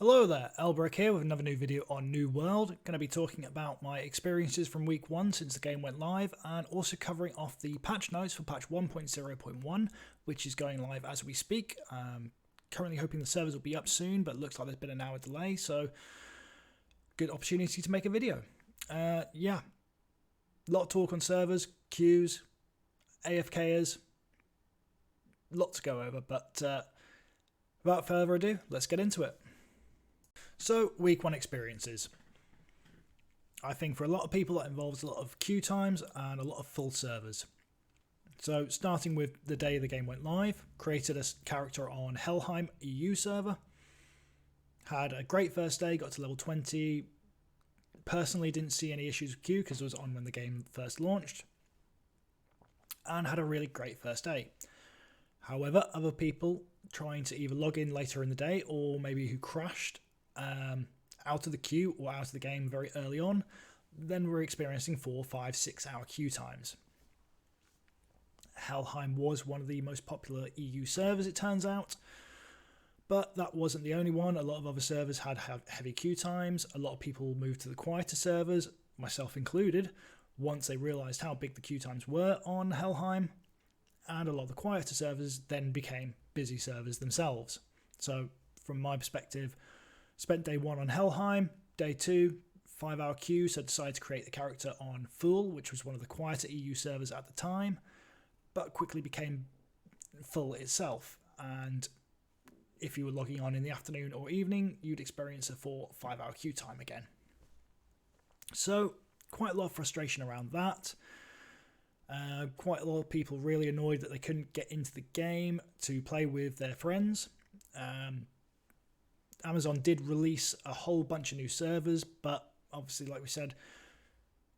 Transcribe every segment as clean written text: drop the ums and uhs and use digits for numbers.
Hello there, Elberic here with another new video on New World. Going to be talking about my experiences from week 1 since the game went live, and also covering off the patch notes for patch 1.0.1, which is going live as we speak. Currently hoping the servers will be up soon, but looks like there's been an hour delay, so good opportunity to make a video. Yeah, a lot of talk on servers, queues, AFKers, lot to go over, but without further ado, let's get into it. So, week 1 experiences. I think for a lot of people that involves a lot of queue times and a lot of full servers. So, starting with the day the game went live, created a character on Helheim EU server. Had a great first day, got to level 20. Personally didn't see any issues with queue because it was on when the game first launched. And had a really great first day. However, other people trying to either log in later in the day or maybe who crashed out of the queue or out of the game very early on, then we're experiencing 4, 5, 6 hour queue times. Helheim was one of the most popular EU servers, it turns out, but that wasn't the only one. A lot of other servers had heavy queue times. A lot of people moved to the quieter servers, myself included, once they realised how big the queue times were on Helheim, and a lot of the quieter servers then became busy servers themselves. So from my perspective, spent day 1 on Helheim, day 2, 5 hour queue, so decided to create the character on Full, which was one of the quieter EU servers at the time, but quickly became full itself. And if you were logging on in the afternoon or evening, you'd experience a 4 or 5 hour queue time again. So quite a lot of frustration around that. Quite a lot of people really annoyed that they couldn't get into the game to play with their friends. Amazon did release a whole bunch of new servers, but obviously, like we said,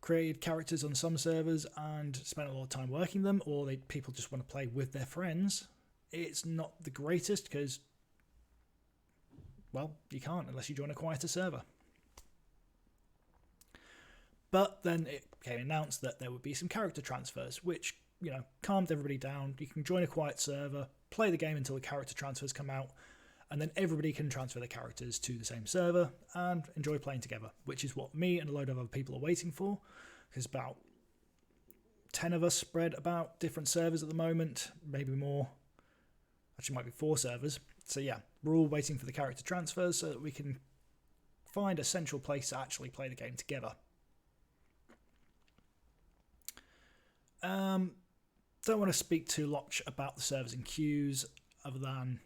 created characters on some servers and spent a lot of time working them, or people just want to play with their friends. It's not the greatest because, well, you can't unless you join a quieter server. But then it became announced that there would be some character transfers, which, calmed everybody down. You can join a quiet server, play the game until the character transfers come out, and then everybody can transfer their characters to the same server and enjoy playing together, which is what me and a load of other people are waiting for. There's about 10 of us spread about different servers at the moment, maybe more. Actually, might be 4 servers. So yeah, we're all waiting for the character transfers so that we can find a central place to actually play the game together. Don't want to speak too much about the servers and queues, other than,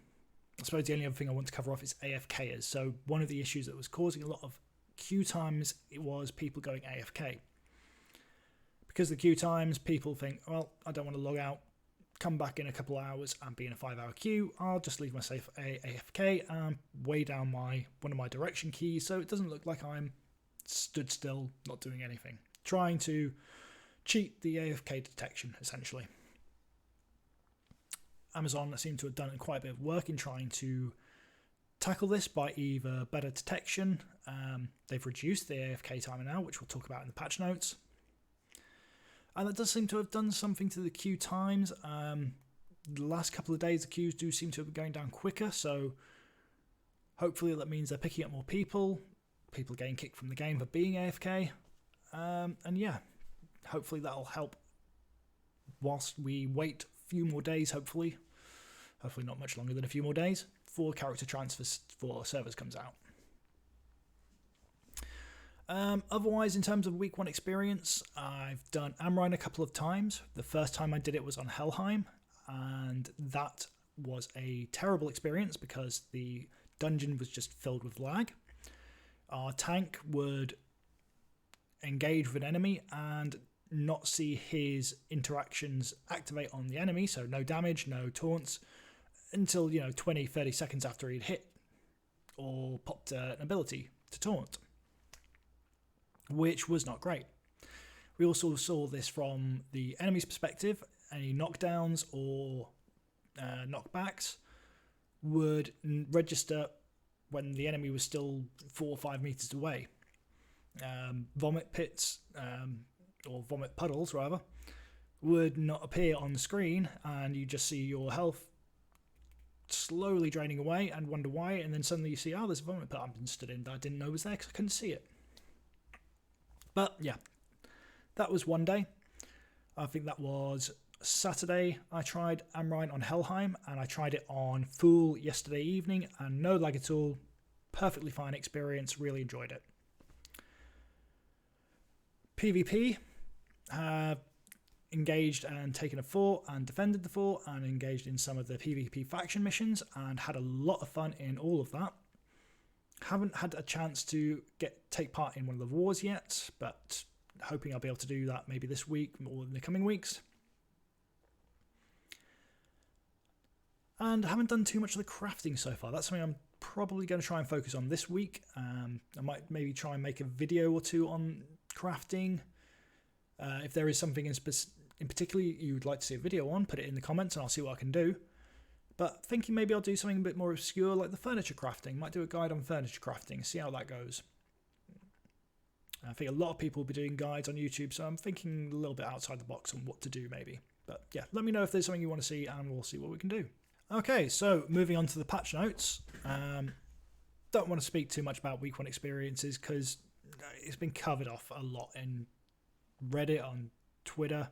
I suppose the only other thing I want to cover off is AFKers. So one of the issues that was causing a lot of queue times, it was people going AFK. Because of the queue times, people think, well, I don't want to log out, come back in a couple of hours and be in a 5 hour queue. I'll just leave myself AFK and weigh down one of my direction keys so it doesn't look like I'm stood still, not doing anything. Trying to cheat the AFK detection, essentially. Amazon seem to have done quite a bit of work in trying to tackle this by either better detection. They've reduced the AFK timer now, which we'll talk about in the patch notes. And that does seem to have done something to the queue times. The last couple of days, the queues do seem to have been going down quicker, so hopefully that means they're picking up more people getting kicked from the game for being AFK. And yeah, hopefully that'll help whilst we wait a few more days, hopefully not much longer than a few more days, before character transfers for servers comes out. Otherwise, in terms of week 1 experience, I've done Amrine a couple of times. The first time I did it was on Helheim, and that was a terrible experience because the dungeon was just filled with lag. Our tank would engage with an enemy and not see his interactions activate on the enemy, so no damage, no taunts, until 20-30 seconds after he'd hit or popped an ability to taunt, which was not great. We also saw this from the enemy's perspective. Any knockdowns or knockbacks would register when the enemy was still 4 or 5 meters away. Vomit pits, or vomit puddles rather, would not appear on the screen, and you just see your health slowly draining away and wonder why, and then suddenly you see, oh, there's a vomit pit I've been stood in that I didn't know was there because I couldn't see it. But yeah, that was one day. I think that was Saturday. I tried Amrine on Helheim, and I tried it on Fool yesterday evening, and no lag at all. Perfectly fine experience, really enjoyed it. PvP, engaged and taken a fort and defended the fort and engaged in some of the PvP faction missions and had a lot of fun in all of that. Haven't had a chance to take part in one of the wars yet, but hoping I'll be able to do that maybe this week or in the coming weeks. And I haven't done too much of the crafting so far. That's something I'm probably going to try and focus on this week. I might maybe try and make a video or two on crafting. If there is something in particular you would like to see a video on, put it in the comments and I'll see what I can do. But thinking maybe I'll do something a bit more obscure like the furniture crafting. Might do a guide on furniture crafting, see how that goes. I think a lot of people will be doing guides on YouTube, so I'm thinking a little bit outside the box on what to do maybe. But yeah, let me know if there's something you want to see and we'll see what we can do. Okay, so moving on to the patch notes. Don't want to speak too much about week 1 experiences because it's been covered off a lot in Reddit, on Twitter,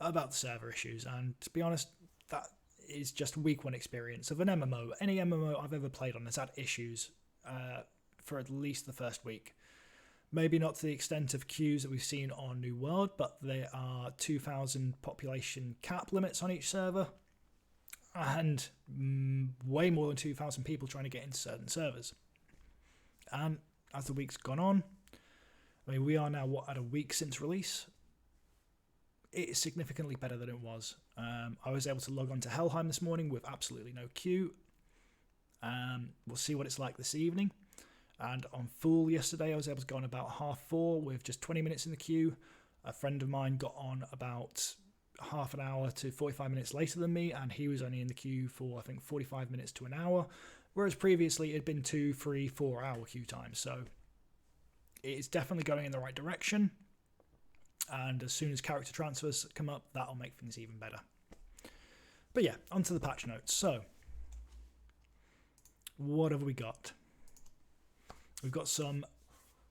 about the server issues. And to be honest, that is just week 1 experience of an MMO. Any MMO I've ever played on has had issues for at least the first week. Maybe not to the extent of queues that we've seen on New World, but there are 2,000 population cap limits on each server. And way more than 2,000 people trying to get into certain servers. And as the week's gone on, I mean, we are now, at a week since release? It is significantly better than it was. I was able to log on to Helheim this morning with absolutely no queue. We'll see what it's like this evening. And on Fool yesterday, I was able to go on about 4:30 with just 20 minutes in the queue. A friend of mine got on about half an hour to 45 minutes later than me, and he was only in the queue for I think 45 minutes to an hour, whereas previously it had been 2, 3, 4 hour queue time. So it's definitely going in the right direction, and as soon as character transfers come up, that'll make things even better. But yeah, onto the patch notes. So what have we got? We've got some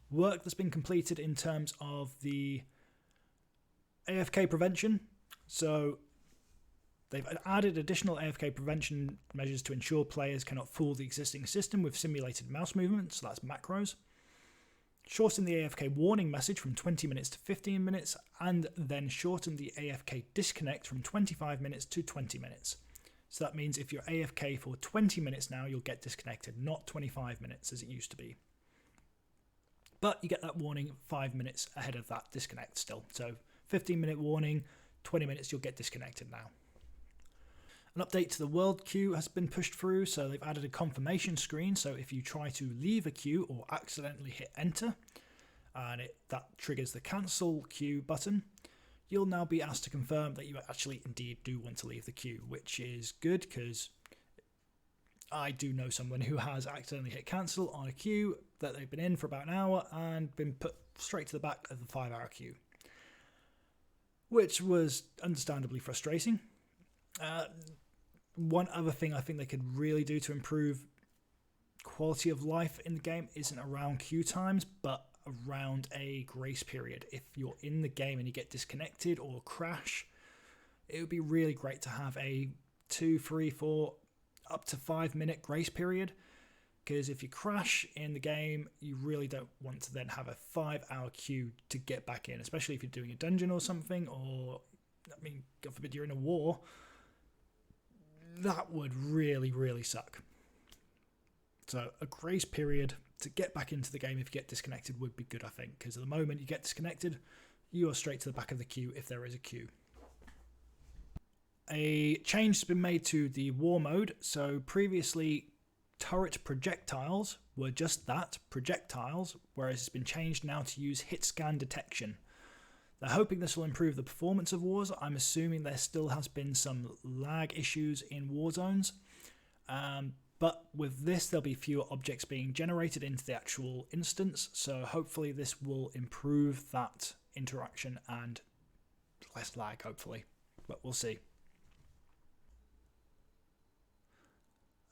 work that's been completed in terms of the Afk Prevention. So they've added additional Afk prevention measures to ensure players cannot fool the existing system with simulated mouse movements, so that's macros. Shorten the Afk warning message from 20 minutes to 15 minutes, and then shorten the Afk disconnect from 25 minutes to 20 minutes. So that means if you're Afk for 20 minutes now, you'll get disconnected, not 25 minutes as it used to be. But you get that warning 5 minutes ahead of that disconnect still. So 15-minute warning, 20 minutes, you'll get disconnected now. An update to the world queue has been pushed through, so they've added a confirmation screen. So if you try to leave a queue or accidentally hit enter, and that triggers the cancel queue button, you'll now be asked to confirm that you actually indeed do want to leave the queue, which is good because I do know someone who has accidentally hit cancel on a queue that they've been in for about an hour and been put straight to the back of the 5-hour queue, which was understandably frustrating. One other thing I think they could really do to improve quality of life in the game isn't around queue times, but around a grace period. If you're in the game and you get disconnected or crash, it would be really great to have a 2, 3, 4, up to 5-minute grace period, because if you crash in the game, you really don't want to then have a 5-hour queue to get back in, especially if you're doing a dungeon or something, or, I mean, God forbid you're in a war. That would really, really suck. So a grace period to get back into the game if you get disconnected would be good, I think, because at the moment you get disconnected, you are straight to the back of the queue if there is a queue. A change has been made to the war mode. So previously, turret projectiles were just that, projectiles, whereas it's been changed now to use hit scan detection. They're hoping this will improve the performance of wars. I'm assuming there still has been some lag issues in war zones. But with this, there'll be fewer objects being generated into the actual instance. So hopefully this will improve that interaction and less lag, hopefully. But we'll see.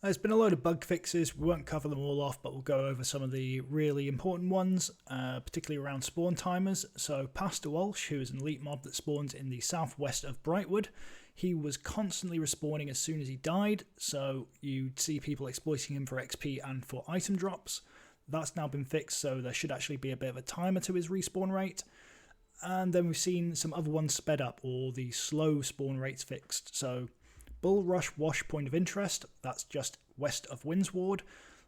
There's been a load of bug fixes. We won't cover them all off, but we'll go over some of the really important ones, particularly around spawn timers. So Pastor Walsh, who is an elite mob that spawns in the southwest of Brightwood, he was constantly respawning as soon as he died, so you'd see people exploiting him for XP and for item drops. That's now been fixed, so there should actually be a bit of a timer to his respawn rate. And then we've seen some other ones sped up, or the slow spawn rates fixed. So Bull Rush Wash Point of Interest, that's just west of Windsward.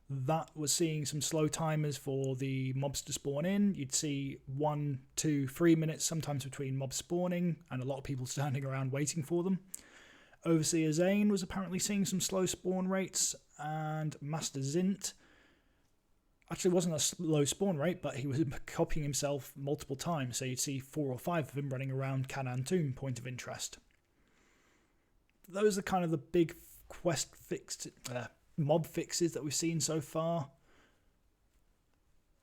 That was seeing some slow timers for the mobs to spawn in. You'd see 1, 2, 3 minutes sometimes between mobs spawning, and a lot of people standing around waiting for them. Overseer Zane was apparently seeing some slow spawn rates, and Master Zint actually wasn't a slow spawn rate, but he was copying himself multiple times, so you'd see 4 or 5 of him running around Canaan Tomb Point of Interest. Those are kind of the big quest fixed mob fixes that we've seen so far.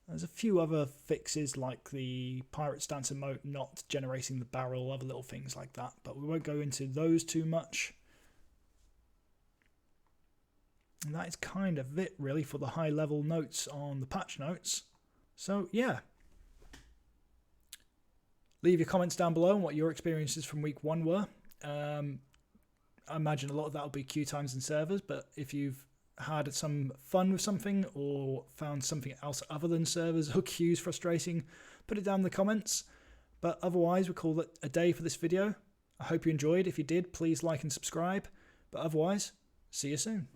There's a few other fixes like the Pirate Stance emote not generating the barrel, other little things like that, but we won't go into those too much. And that is kind of it really for the high level notes on the patch notes. So yeah. Leave your comments down below on what your experiences from week 1 were. I imagine a lot of that will be queue times and servers, but if you've had some fun with something or found something else other than servers or queues frustrating, put it down in the comments. But otherwise, we'll call it a day for this video. I hope you enjoyed. If you did, please like and subscribe. But otherwise, see you soon.